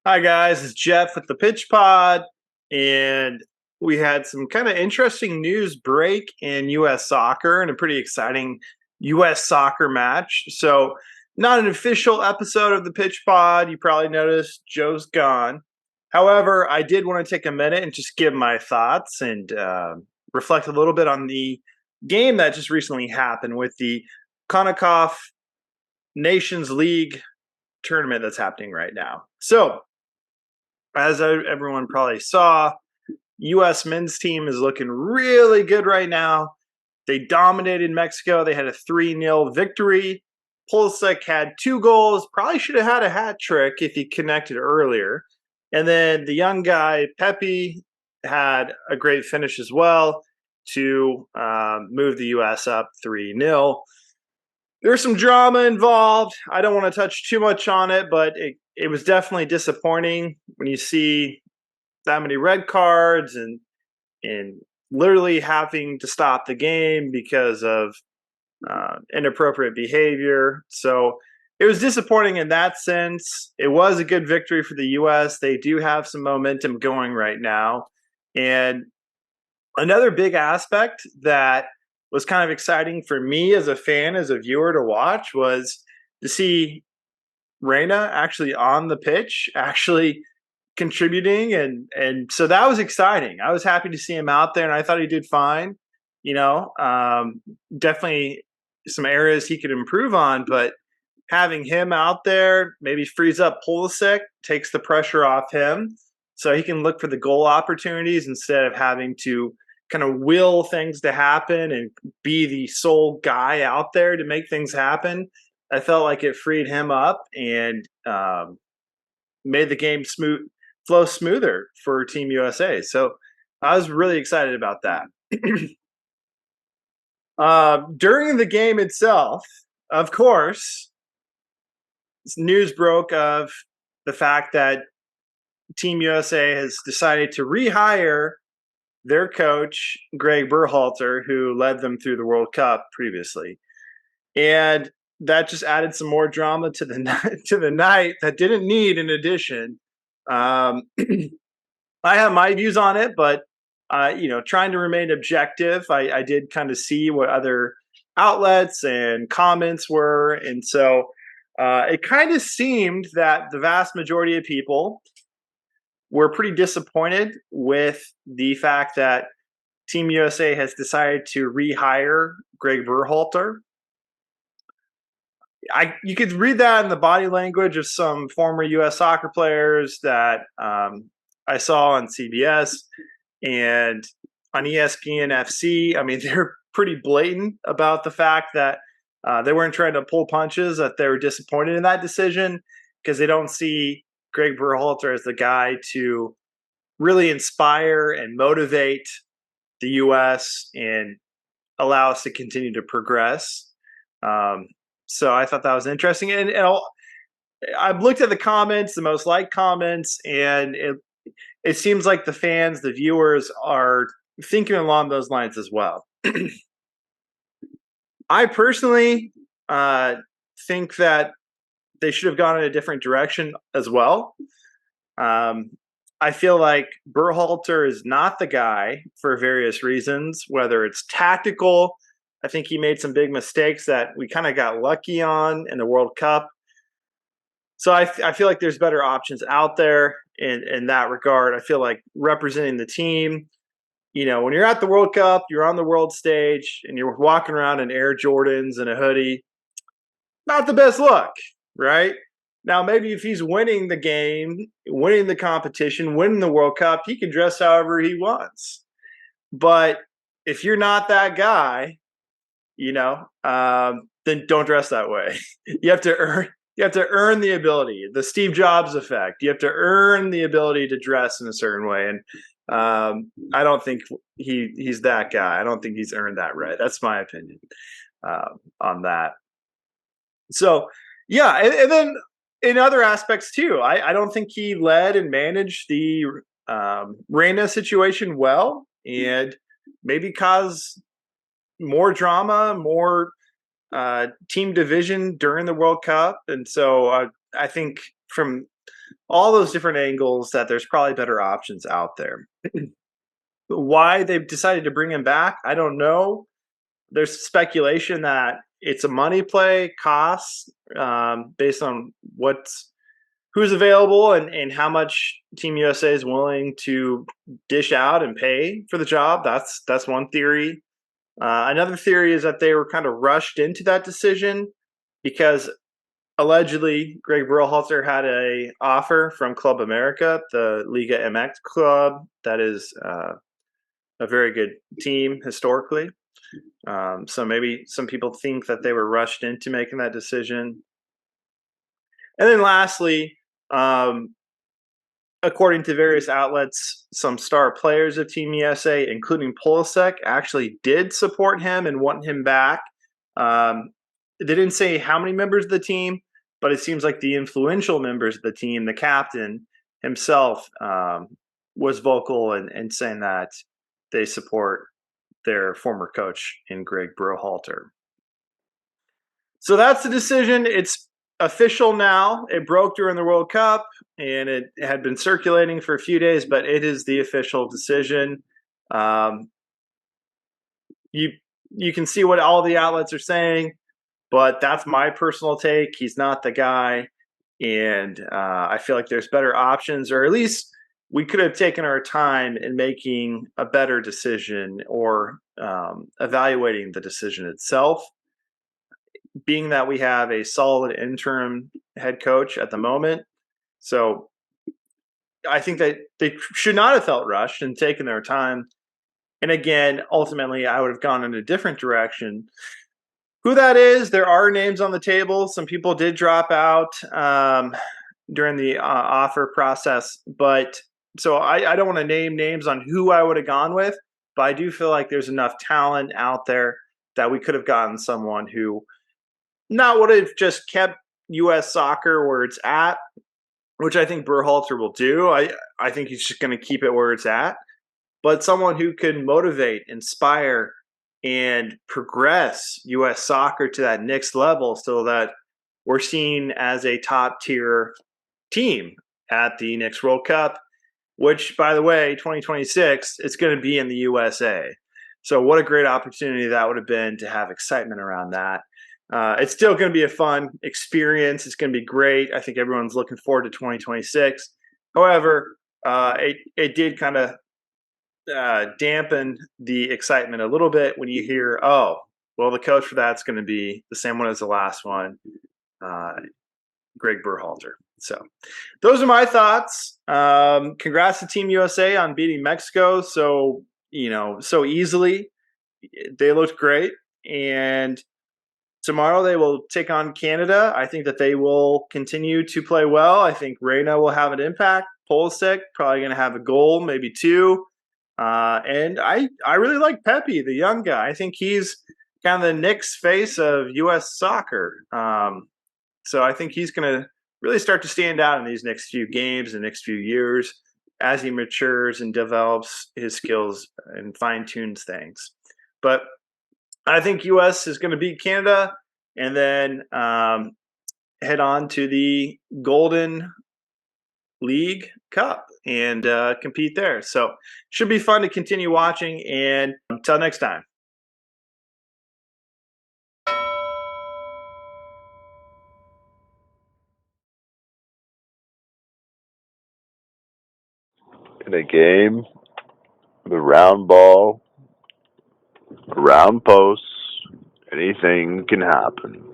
Hi guys, it's Jeff with the Pitch Pod, and we had some kind of interesting news break in U.S. soccer and a pretty exciting U.S. soccer match. So, not an official episode of the Pitch Pod. You probably noticed Joe's gone. However, I did want to take a minute and just give my thoughts and reflect a little bit on the game that just recently happened with the CONCACAF Nations League tournament that's happening right now. So, as everyone probably saw, U.S. men's team is looking really good right now. They dominated Mexico. They had a 3-0 victory. Pulisic had 2 goals. Probably should have had a hat trick if he connected earlier. And then the young guy, Pepe, had a great finish as well to move the U.S. up 3-0. There's some drama involved. I don't want to touch too much on it, but it was definitely disappointing when you see that many red cards and literally having to stop the game because of inappropriate behavior. So it was disappointing in that sense. It was a good victory for the U.S. They do have some momentum going right now. And another big aspect that was kind of exciting for me as a fan, as a viewer to watch, was to see Reyna actually on the pitch, actually contributing, and so that was exciting. I was happy to see him out there, and I thought he did fine. Definitely some areas he could improve on, but having him out there maybe frees up Pulisic, takes the pressure off him, so he can look for the goal opportunities instead of having to kind of will things to happen and be the sole guy out there to make things happen. I felt like it freed him up and made the game flow smoother for Team USA. So I was really excited about that. During the game itself, of course, news broke of the fact that Team USA has decided to rehire their coach, Gregg Berhalter, who led them through the World Cup previously. And that just added some more drama to the night that didn't need an addition. I have my views on it, but trying to remain objective, I did kind of see what other outlets and comments were, and so it kind of seemed that the vast majority of people were pretty disappointed with the fact that Team USA has decided to rehire Gregg Berhalter. You could read that in the body language of some former U.S. soccer players that I saw on CBS and on ESPN FC. I mean, they're pretty blatant about the fact that they weren't trying to pull punches, that they were disappointed in that decision because they don't see Gregg Berhalter as the guy to really inspire and motivate the U.S. and allow us to continue to progress. So I thought that was interesting. And I've looked at the comments, the most liked comments, and it seems like the fans, the viewers, are thinking along those lines as well. I personally think that they should have gone in a different direction as well. I feel like Berhalter is not the guy for various reasons, whether it's tactical. I think he made some big mistakes that we kind of got lucky on in the World Cup. So I feel like there's better options out there in that regard. I feel like representing the team, when you're at the World Cup, you're on the world stage, and you're walking around in Air Jordans and a hoodie, not the best look, right? Now, maybe if he's winning the game, winning the competition, winning the World Cup, he can dress however he wants. But if you're not that guy, then don't dress that way. You have to earn the ability, the Steve Jobs effect. You have to earn the ability to dress in a certain way. And I don't think he's that guy. I don't think he's earned that right. That's my opinion on that. So, yeah. And then in other aspects too, I don't think he led and managed the Reyna situation well, and maybe caused more drama, more team division during the World Cup. And so I think from all those different angles that there's probably better options out there. Why they've decided to bring him back, I don't know. There's speculation that it's a money play, costs, based on who's available and how much Team USA is willing to dish out and pay for the job. That's one theory. Another theory is that they were kind of rushed into that decision because allegedly Gregg Berhalter had a offer from Club America, the Liga MX club, that is a very good team historically. So maybe some people think that they were rushed into making that decision. And then lastly, um, according to various outlets, some star players of Team USA, including Pulisic, actually did support him and want him back. They didn't say how many members of the team, but it seems like the influential members of the team, the captain himself, was vocal and saying that they support their former coach in Gregg Berhalter. So that's the decision. It's official now. It broke during the World Cup and it had been circulating for a few days, but it is the official decision. Um, you can see what all the outlets are saying, but that's my personal take. He's not the guy, and I feel like there's better options, or at least we could have taken our time in making a better decision or evaluating the decision itself. Being that we have a solid interim head coach at the moment, so I think that they should not have felt rushed and taken their time. And again, ultimately, I would have gone in a different direction. Who that is, there are names on the table. Some people did drop out during the offer process, but so I don't want to name names on who I would have gone with, but I do feel like there's enough talent out there that we could have gotten someone who not would have just kept U.S. soccer where it's at, which I think Berhalter will do. I think he's just going to keep it where it's at, but someone who can motivate, inspire, and progress U.S. soccer to that next level so that we're seen as a top tier team at the next World Cup, which, by the way, 2026, it's going to be in the USA. So what a great opportunity that would have been to have excitement around that. It's still going to be a fun experience. It's going to be great. I think everyone's looking forward to 2026. However, it did kind of dampen the excitement a little bit when you hear, oh, well, the coach for that's going to be the same one as the last one, Gregg Berhalter. So those are my thoughts. Congrats to Team USA on beating Mexico so easily. They looked great, and tomorrow they will take on Canada. I think that they will continue to play well. I think Reyna will have an impact. Pulisic probably going to have a goal, maybe two. And I really like Pepe, the young guy. I think he's kind of the next face of U.S. soccer. So I think he's going to really start to stand out in these next few games and next few years as he matures and develops his skills and fine-tunes things. But I think U.S. is going to beat Canada and then head on to the Golden League Cup and compete there. So should be fun to continue watching, and until next time. In a game, the round ball, round posts, anything can happen.